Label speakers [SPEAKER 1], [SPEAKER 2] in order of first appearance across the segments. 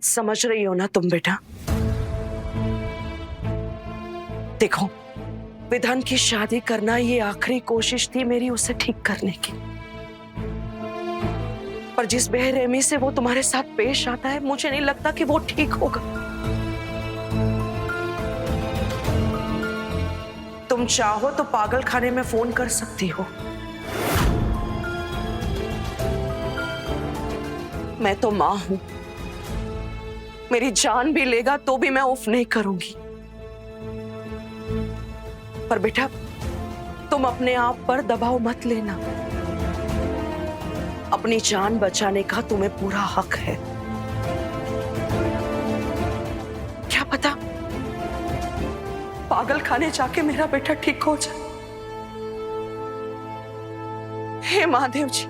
[SPEAKER 1] समझ रही हो ना तुम बेटा? देखो, विधान की शादी करना ये आखिरी कोशिश थी मेरी उसे ठीक करने की। पर जिस बेरहमी से वो तुम्हारे साथ पेश आता है, मुझे नहीं लगता कि वो ठीक होगा। तुम चाहो तो पागल खाने में फोन कर सकती हो। मैं तो मां हूं, मेरी जान भी लेगा तो भी मैं उफ नहीं करूंगी। पर बेटा, तुम अपने आप पर दबाव मत लेना। अपनी जान बचाने का तुम्हें पूरा हक है। क्या पता पागल खाने जाके मेरा बेटा ठीक हो जाए। हे महादेव जी,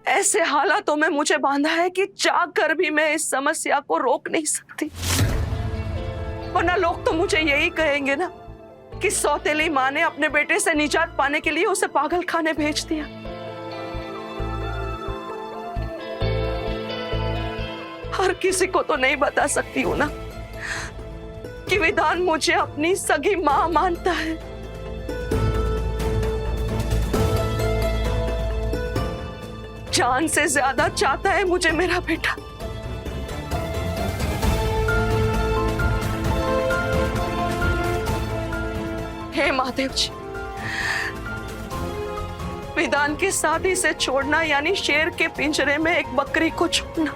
[SPEAKER 1] ऐसे हालातों में मुझे बांधा है कि चाह कर भी मैं इस समस्या को रोक नहीं सकती। वरना लोग तो मुझे यही कहेंगे ना कि सौतेली मां ने अपने बेटे से निजात पाने के लिए उसे पागल खाने भेज दिया। हर किसी को तो नहीं बता सकती हूं ना कि विधान मुझे अपनी सगी मां मानता है। जान से ज्यादा चाहता है मुझे मेरा बेटा। हे महादेव जी, विधान के साथ इसे छोड़ना यानी शेर के पिंजरे में एक बकरी को छोड़ना।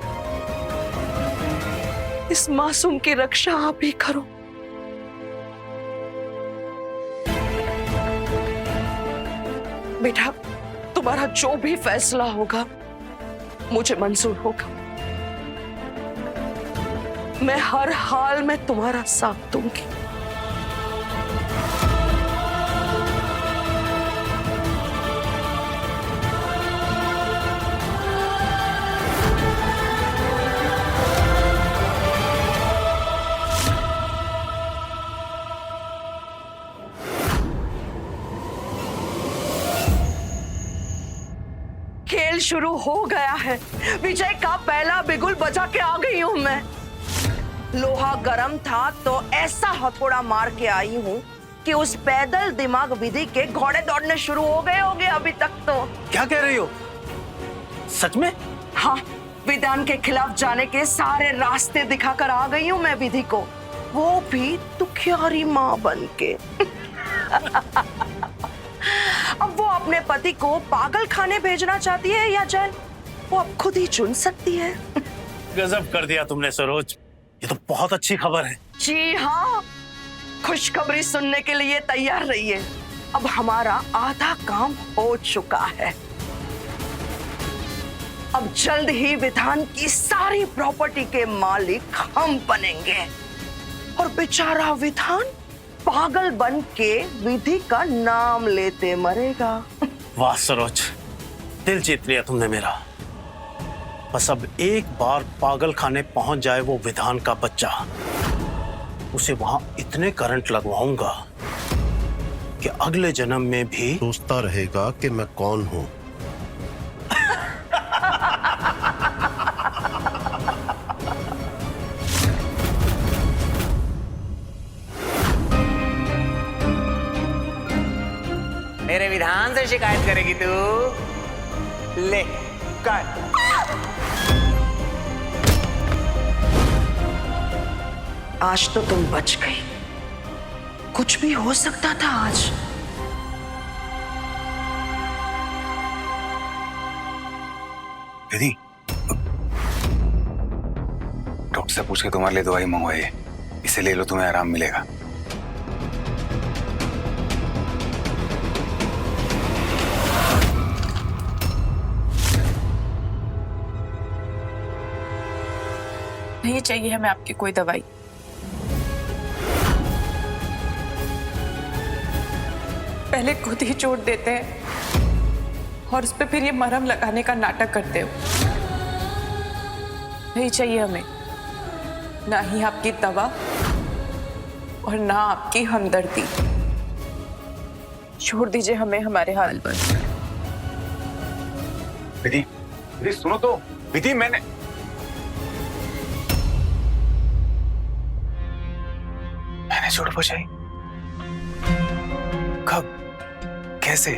[SPEAKER 1] इस मासूम की रक्षा आप ही करो। बेटा, तुम्हारा जो भी फैसला होगा मुझे मंजूर होगा। मैं हर हाल में तुम्हारा साथ दूंगी। खेल शुरू हो गया है। विजय का पहला बिगुल बजा के आ गई हूं मैं। लोहा गरम था तो ऐसा हथौड़ा मार के आई हूं कि उस पैदल दिमाग विधि के घोड़े दौड़ने शुरू हो गए होंगे अभी तक तो।
[SPEAKER 2] क्या कह रही हो? सच में?
[SPEAKER 1] हाँ, विधान के खिलाफ जाने के सारे रास्ते दिखाकर आ गई हूं मैं विधि को, वो भी दुखियारी मां बन के। अब वो अपने पति को पागल खाने भेजना चाहती है या जेल, वो अब खुद ही चुन सकती है।
[SPEAKER 2] गजब कर दिया तुमने सरोज, ये तो बहुत अच्छी खबर है।
[SPEAKER 1] जी हाँ, खुशखबरी सुनने के लिए तैयार रहिए। अब हमारा आधा काम हो चुका है। अब जल्द ही विधान की सारी प्रॉपर्टी के मालिक हम बनेंगे और बेचारा विधान पागल बन के विधि का नाम लेते मरेगा।
[SPEAKER 2] वाह सरोज, दिल जीत लिया तुमने मेरा। बस अब एक बार पागल खाने पहुंच जाए वो विधान का बच्चा, उसे वहां इतने करंट लगवाऊंगा कि अगले जन्म में भी
[SPEAKER 3] सोचता रहेगा कि मैं कौन हूं।
[SPEAKER 4] मेरे विधान से शिकायत करेगी तू? ले कर।
[SPEAKER 1] आज तो तुम बच गई। कुछ भी हो सकता था आज।
[SPEAKER 5] दीदी, डॉक्टर से पूछ के तुम्हारे लिए दवाई मंगवाई है, इसे ले लो, तुम्हें आराम मिलेगा।
[SPEAKER 6] नहीं चाहिए हमें आपकी कोई दवाई। पहले खुद ही चोट देते हैं और उस पर फिर ये मरहम लगाने का नाटक करते हो। नहीं चाहिए हमें, ना ही आपकी दवा और ना आपकी हमदर्दी। छोड़ दीजिए हमें हमारे हाल पर।
[SPEAKER 5] विधि, विधि सुनो तो। विधि, मैंने मैंने चोट पहुंचाई? कब? कैसे?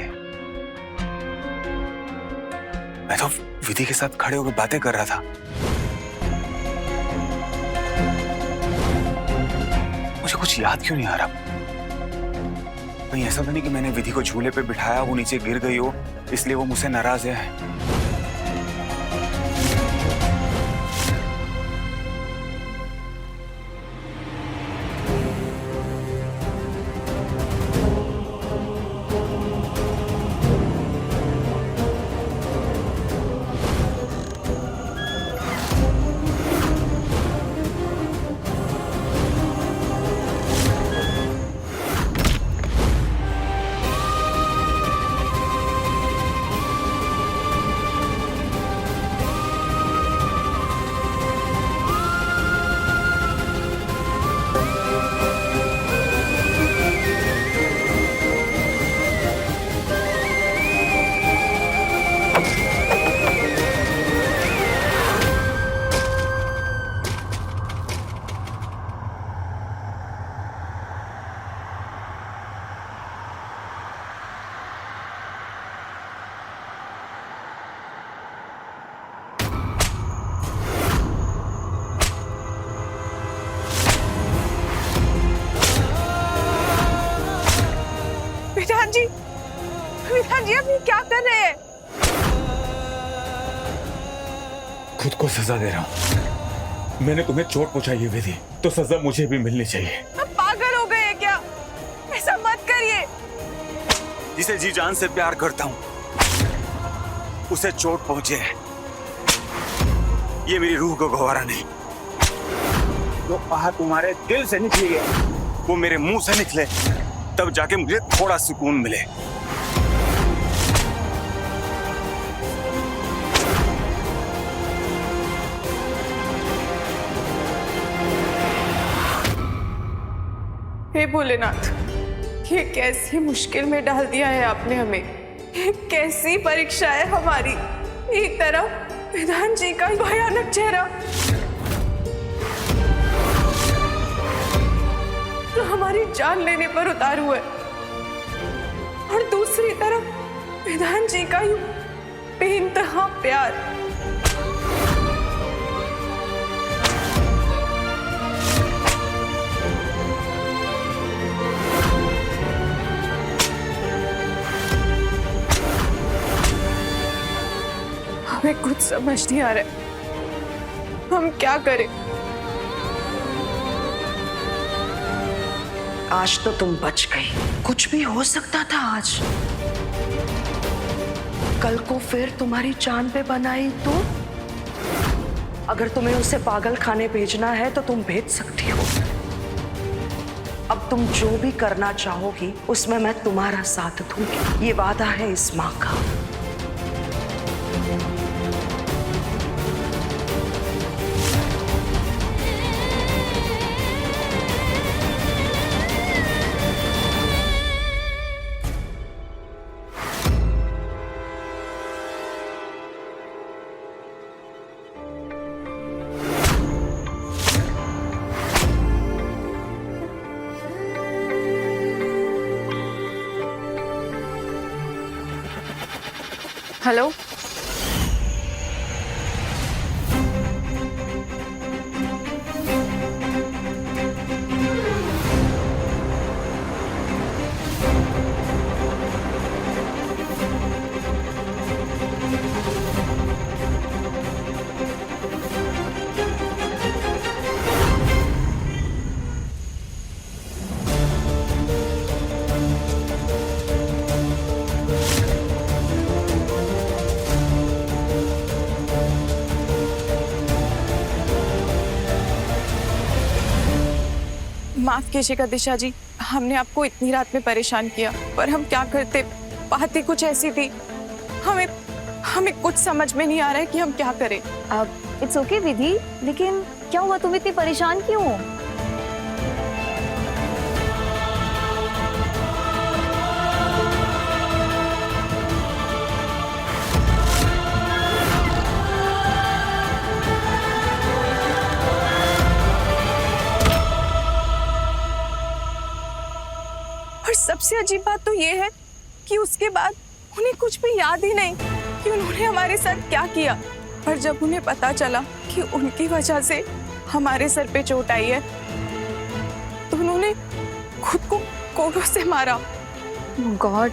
[SPEAKER 5] मैं तो विधि के साथ खड़े होकर बातें कर रहा था। मुझे कुछ याद क्यों नहीं आ रहा? कहीं ऐसा तो नहीं कि मैंने विधि को झूले पे बिठाया, वो नीचे गिर गई हो, इसलिए वो मुझसे नाराज है।
[SPEAKER 6] विधान जी आप ये क्या कर रहे हैं?
[SPEAKER 7] खुद को सजा दे रहा हूँ। मैंने तुम्हें चोट पहुंचाई है विधि, तो सजा मुझे भी मिलनी चाहिए।
[SPEAKER 6] आप पागल हो गए हैं क्या? ऐसा मत करिए।
[SPEAKER 5] जिसे जी जान से प्यार करता हूँ उसे चोट पहुंचे, ये मेरी रूह को गवारा नहीं। जो आह तुम्हारे दिल से निकली है वो मेरे मुंह से निकले, तब जाके मुझे थोड़ा सुकून मिले।
[SPEAKER 6] हे भोलेनाथ, ये कैसी मुश्किल में डाल दिया है आपने हमें। ये कैसी परीक्षा है हमारी। एक तरफ विधान जी का भयानक चेहरा, जो हमारी जान लेने पर उतार हुआ है, और दूसरी तरफ विधान जी का यूं बेइंतहा प्यार। हमें कुछ समझ नहीं आ रहा, हम क्या करें।
[SPEAKER 1] आज तो तुम बच गई। कुछ भी हो सकता था आज। कल को फिर तुम्हारी चांद पे बनाई तो? अगर तुम्हें उसे पागल खाने भेजना है तो तुम भेज सकती हो। अब तुम जो भी करना चाहोगी उसमें मैं तुम्हारा साथ दूंगी। ये वादा है इस माँ का।
[SPEAKER 6] हेलो, माफ कीजिएगा दिशा जी, हमने आपको इतनी रात में परेशान किया, पर हम क्या करते। बातें कुछ ऐसी थी, हमें कुछ समझ में नहीं आ रहा है कि हम क्या करें।
[SPEAKER 8] अब इट्स ओके विधि, लेकिन क्या हुआ, तुम इतनी परेशान क्यों हो?
[SPEAKER 6] और सबसे अजीब बात तो ये है कि उसके बाद उन्हें कुछ भी याद ही नहीं कि उन्होंने हमारे साथ क्या किया। पर जब उन्हें पता चला कि उनकी वजह से हमारे सर पे चोट आई है तो उन्होंने खुद को कोड़ों से मारा।
[SPEAKER 8] गॉड,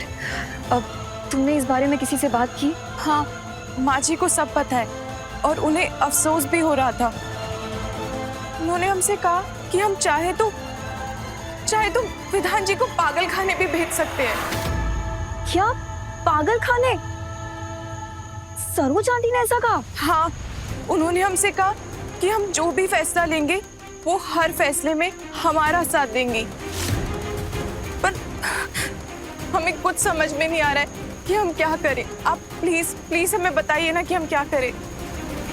[SPEAKER 8] अब तुमने इस बारे में किसी से बात की?
[SPEAKER 6] हाँ, माँ जी को सब पता है और उन्हें अफसोस भी हो रहा था। उन्होंने हमसे कहा कि हम चाहे तो विधान जी को पागल खाने भी भेज सकते हैं।
[SPEAKER 8] क्या? पागल खाने? सरोज आंटी ने ऐसा कहा?
[SPEAKER 6] हाँ, उन्होंने हमसे कहा कि हम जो भी फैसला लेंगे वो हर फैसले में हमारा साथ देंगी। पर हमें कुछ समझ में नहीं आ रहा है कि हम क्या करें। आप प्लीज हमें बताइए ना कि हम क्या करें।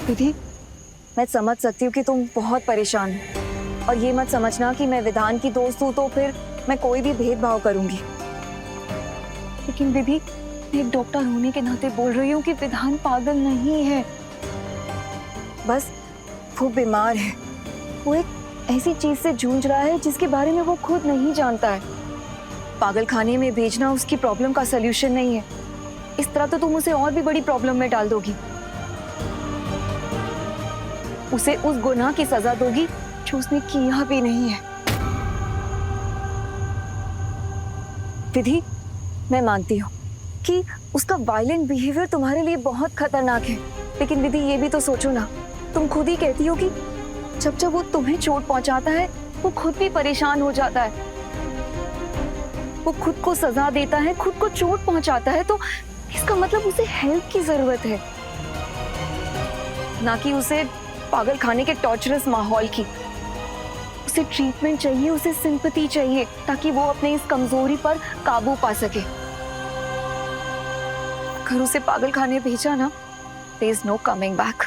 [SPEAKER 8] विधि, मैं समझ सकती हूँ कि तुम बहुत परेशान हो, और ये मत समझना कि मैं विधान की दोस्त हूँ तो फिर मैं कोई भी भेदभाव करूंगी। लेकिन विधि, मैं एक डॉक्टर होने के नाते बोल रही हूँ कि विधान पागल नहीं है, बस वो बीमार है। वो एक ऐसी चीज से जूझ रहा है जिसके बारे में वो खुद नहीं जानता है। पागल खाने में भेजना उसकी प्रॉब्लम का सलूशन नहीं है। इस तरह तो तुम उसे और भी बड़ी प्रॉब्लम में डाल दोगी, उसे उस गुनाह की सजा दोगी जो उसने किया भी नहीं है। विधि, मैं मानती हूँ कि उसका वायलेंट बिहेवियर तुम्हारे लिए बहुत खतरनाक है, लेकिन विधि ये भी तो सोचो ना, तुम खुद ही कहती हो कि जब जब वो तुम्हें चोट पहुंचाता है वो खुद भी परेशान हो जाता है। वो खुद को सजा देता है, खुद को चोट पहुंचाता है, तो इसका मतलब उसे हेल्प की जरूरत है, ना कि उसे पागल खाने के टॉर्चरस माहौल की। उसे ट्रीटमेंट चाहिए, उसे सिंपैथी चाहिए, ताकि वो अपने इस कमजोरी पर काबू पा सके। अगर उसे पागल खाने भेजा ना, there is no coming back.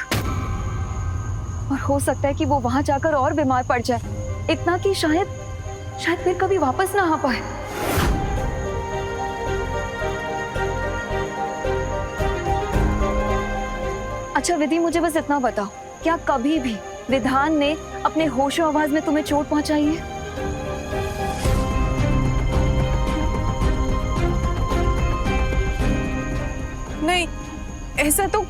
[SPEAKER 8] और हो सकता है कि वो वहां जाकर और बीमार पड़ जाए, इतना कि शायद फिर कभी वापस ना आ पाए। अच्छा विधि, मुझे बस इतना बताओ, क्या कभी भी विधान ने अपने होशो आवाज में तुम्हें चोट पहुंचाई है?
[SPEAKER 6] नहीं, ऐसा तो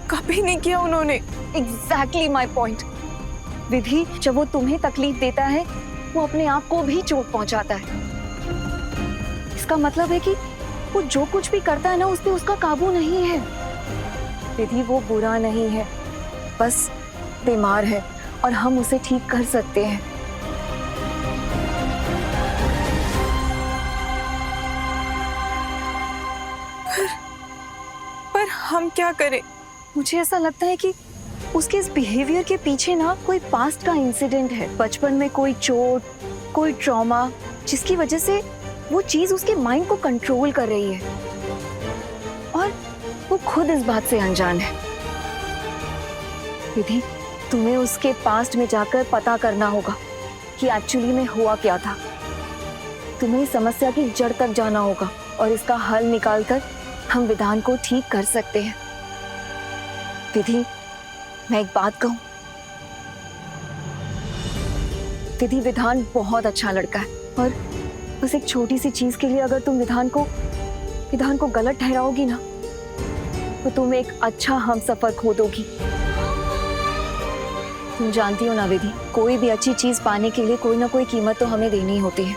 [SPEAKER 6] कभी नहीं किया उन्होंने।
[SPEAKER 8] Exactly my point. विधि, जब वो तुम्हें तकलीफ देता है वो अपने आप को भी चोट पहुंचाता है। इसका मतलब है कि वो जो कुछ भी करता है ना, उस पे उसका काबू नहीं है। विधि, वो बुरा नहीं है, बस बीमार है और हम उसे ठीक कर सकते हैं।
[SPEAKER 6] पर हम क्या करें?
[SPEAKER 8] मुझे ऐसा लगता है कि उसके इस बिहेवियर के पीछे ना कोई पास्ट का इंसिडेंट है, बचपन में कोई चोट, कोई ट्रॉमा, जिसकी वजह से वो चीज उसके माइंड को कंट्रोल कर रही है और वो खुद इस बात से अनजान है। विधि, तुम्हें उसके पास्ट में जाकर पता करना होगा कि एक्चुअली में हुआ क्या था। तुम्हें इस समस्या की जड़ तक जाना होगा और इसका हल निकालकर हम विधान को ठीक कर सकते हैं। विधि, मैं एक बात कहूं, विधि, विधान बहुत अच्छा लड़का है और बस एक छोटी सी चीज के लिए अगर तुम विधान को गलत ठहराओगी ना, तो तुम एक अच्छा हमसफर खो दोगी। तुम जानती हो ना विधि, कोई भी अच्छी चीज पाने के लिए कोई ना कोई कीमत तो हमें देनी होती है।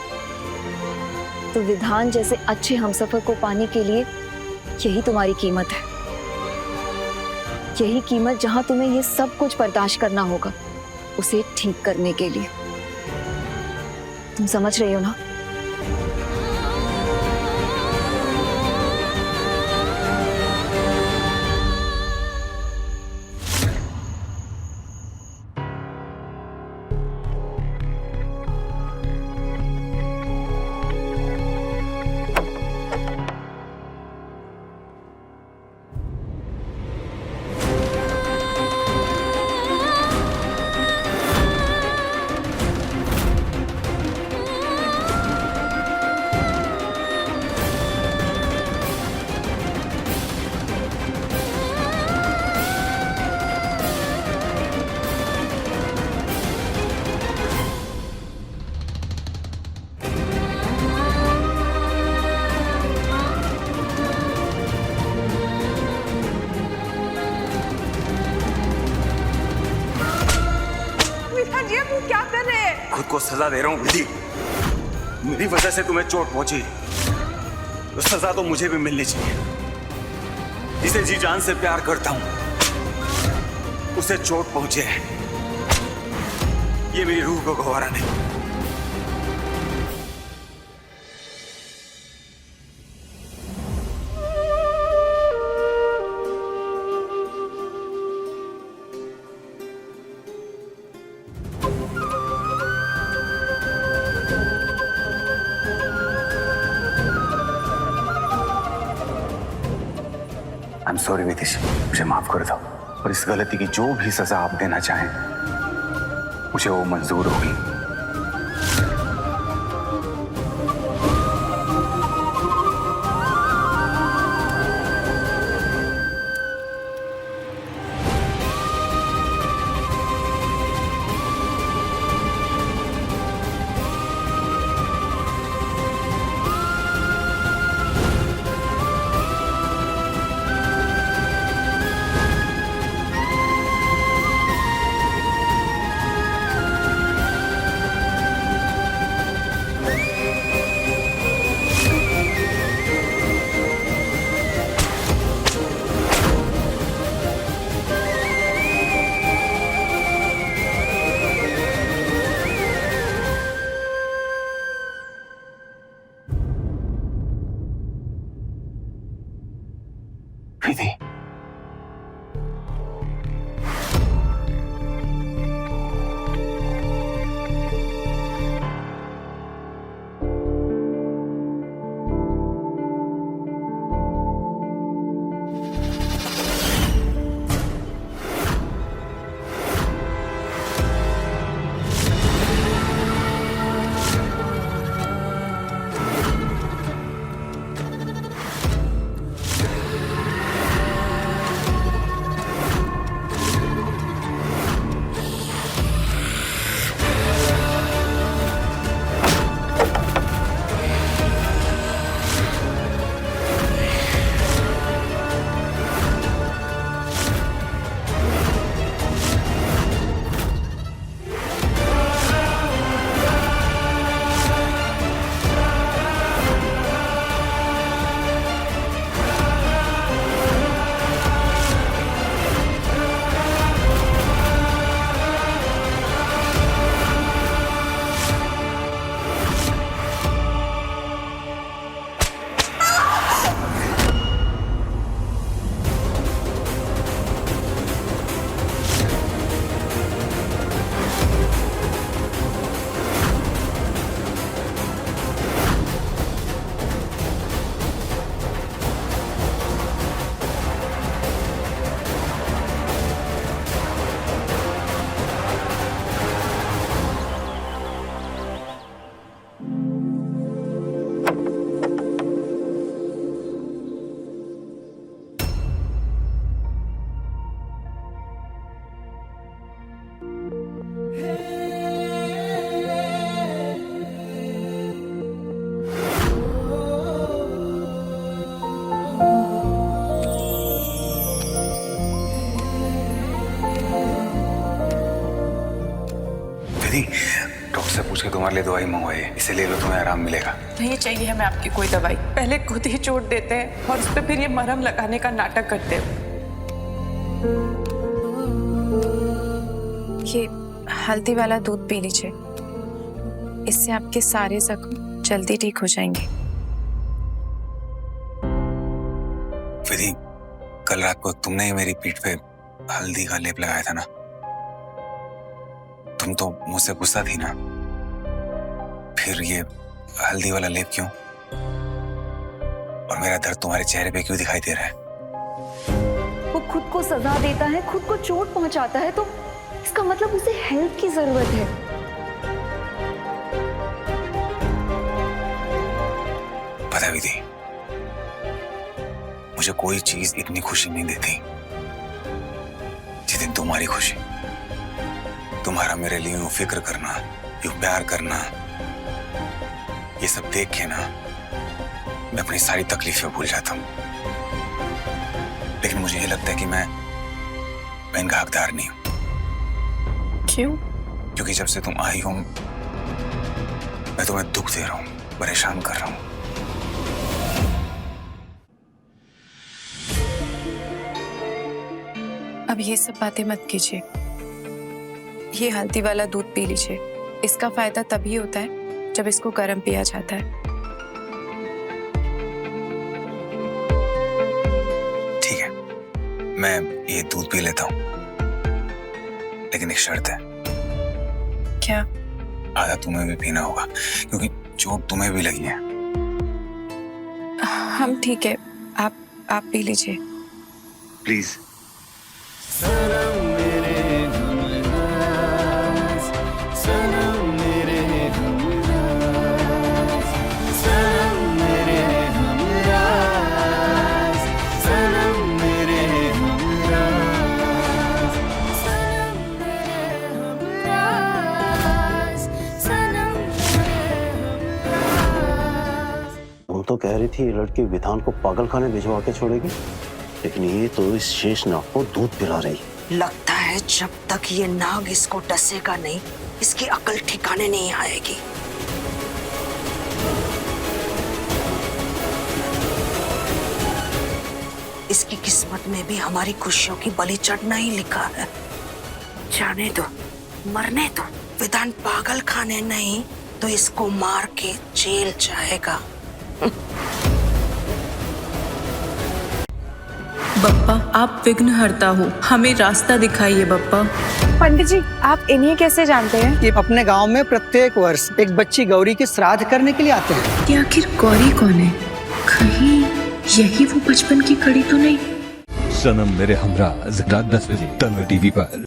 [SPEAKER 8] तो विधान जैसे अच्छे हमसफर को पाने के लिए यही तुम्हारी कीमत है। यही कीमत जहां तुम्हें ये सब कुछ बर्दाश्त करना होगा उसे ठीक करने के लिए। तुम समझ रही हो ना?
[SPEAKER 5] को सजा दे रहा हूँ विधि। मेरी वजह से तुम्हें चोट पहुंची तो सजा तो मुझे भी मिलनी चाहिए। जिसे जी जान से प्यार करता हूं उसे चोट पहुंचे, ये मेरी रूह को गवारा नहीं। आई एम सॉरी विदिश, मुझे माफ कर दो और इस गलती की जो भी सजा आप देना चाहें मुझे वो मंजूर होगी। विधि, डॉक्टर से पूछ के तुम्हारे लिए दवाई मंगवाई है, इसे ले लो, तुम्हें आराम मिलेगा।
[SPEAKER 6] नहीं चाहिए हमें आपकी कोई दवाई। पहले खुद ही चोट देते हैं और उस पर फिर ये मरहम लगाने का नाटक करते हो।
[SPEAKER 9] ये हल्दी वाला दूध पी लीजिए, इससे आपके सारे जख्म जल्दी ठीक हो जाएंगे।
[SPEAKER 5] विधि, कल रात को तुमने ही मेरी पीठ पे हल्दी का लेप लगाया था ना? तुम तो मुझसे गुस्सा थी ना, फिर ये हल्दी वाला लेप क्यों? और मेरा दर्द तुम्हारे चेहरे पे क्यों दिखाई दे रहा है?
[SPEAKER 8] वो खुद को सजा देता है, खुद को चोट पहुंचाता है, तो इसका मतलब उसे हेल्प की जरूरत है।
[SPEAKER 5] पता विधि, मुझे कोई चीज इतनी खुशी नहीं देती जितनी तुम्हारी खुशी। तुम्हारा मेरे लिए यूं फिक्र करना, यूं प्यार करना, ये सब देख के ना मैं अपनी सारी तकलीफें भूल जाता हूं। लेकिन मुझे ये लगता है कि मैं इनका हकदार नहीं हूं।
[SPEAKER 9] क्यों?
[SPEAKER 5] क्योंकि जब से तुम आई हो मैं तुम्हें दुख दे रहा हूँ, परेशान कर रहा हूँ।
[SPEAKER 9] अब ये सब बातें मत कीजिए। ये हल्दी वाला दूध पी लीजिए। इसका फायदा तभी होता है जब इसको गर्म पिया जाता है।
[SPEAKER 5] ठीक है, मैं ये दूध पी लेता हूँ, लेकिन एक शर्त है।
[SPEAKER 9] क्या?
[SPEAKER 5] आधा तुम्हें भी पीना होगा, क्योंकि चोट तुम्हें भी लगी है।
[SPEAKER 9] हम ठीक है, आप पी लीजिए।
[SPEAKER 5] प्लीज।
[SPEAKER 2] तुम तो कह रही थी ये लड़की विधान को पागल खाने भिजवा के छोड़ेगी, लेकिन ये तो इस शेषनाग को दूध पिला रही।
[SPEAKER 1] लगता है जब तक ये नाग इसको डसेगा नहीं, इसकी अकल ठिकाने नहीं आएगी। इसकी किस्मत में भी हमारी खुशियों की बलि चढ़ना ही लिखा है। जाने दो, मरने दो। विधान पागल खाने नहीं तो इसको मार के जेल जाएगा।
[SPEAKER 6] बप्पा, आप विघ्नहर्ता हो, हमें रास्ता दिखाइए बप्पा।
[SPEAKER 9] पंडित जी, आप इन्हें कैसे जानते हैं?
[SPEAKER 10] ये अपने गांव में प्रत्येक वर्ष एक बच्ची गौरी के श्राद्ध करने के लिए आते हैं।
[SPEAKER 6] ये आखिर गौरी कौन है? कहीं यही वो बचपन की कड़ी तो नहीं?
[SPEAKER 7] सनम मेरे हमरा रात 10 बजे तन्वी टीवी पर।